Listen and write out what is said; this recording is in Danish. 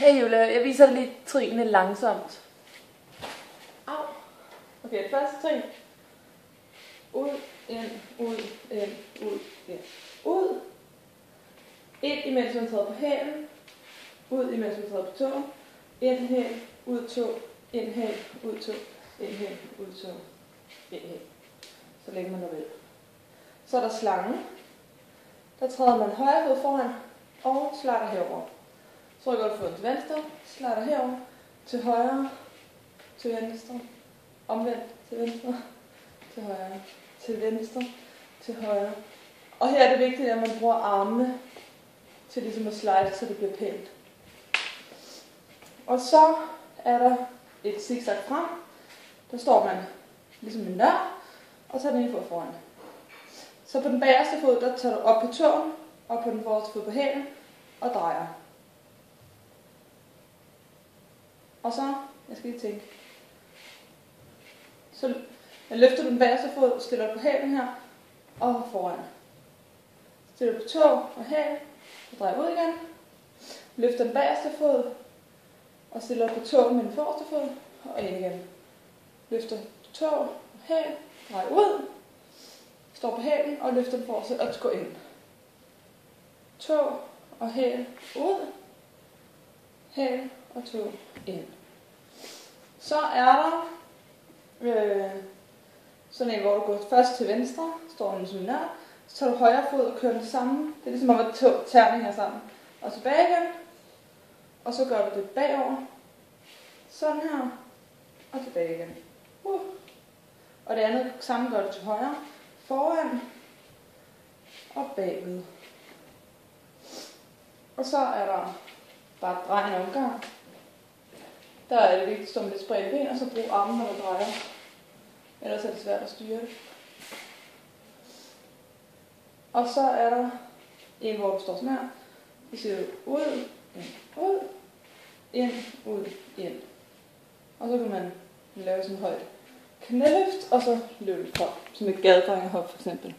Hey Julia, jeg viser dig lige trinene langsomt. Au. Okay, første trin. Ud, ind, ud, ind, ud, ind. Ud. Ind imens man træder på hælen. Ud imens man træder på tåen. Ind hæl, ud tå, ind hæl, ud tå, ind hæl, ud tå, ind hæl. Så længe man vil. Så er der slangen. Der træder man højre fod foran og slatter herover. Så rykker du foden til venstre, slatter herover, til højre, til venstre, omvendt til venstre, til højre, til venstre, til højre. Og her er det vigtigt, at man bruger armene til ligesom at slide, så det bliver pænt. Og så er der et zigzag frem. Der står man ligesom en nør, og så er den ene fod foran. Så på den bagerste fod, der tager du op på tåen, og på den forreste fod på hælen, og drejer. Og så, jeg skal lige tænke. Så løfter du den bagerste fod, stiller du på hælen her, og foran. Stiller du på tå og hæl, og drejer ud igen. Løfter den bagerste fod, og stiller på tå med den forreste fod, og ind igen. Løfter tå og hæl, drejer ud. Står på hælen og løfter den forreste og går ind. Tå og hæl ud. Hæl og tå ind. Så er der sådan en, hvor du går først til venstre, står den som nær, så tager du højre fod og kører den sammen. Det er ligesom om at tærning her sammen. Og tilbage igen. Og så gør du det bagover. Sådan her. Og tilbage igen. Og det andet samme gør du til højre. Foran. Og bagved. Og så er der bare drejende omgang. Der er det vigtigt at stå med lidt spredte ben, og så brug armen, når du drejer. Ellers er det svært at styre det. Og så er der en, hvor du står sådan her. Så siger du ud, ind, ud, ind, ud, ind. Og så kan man lave sådan en højt knæløft, og så løbe op, som et gadedrengehop for eksempel.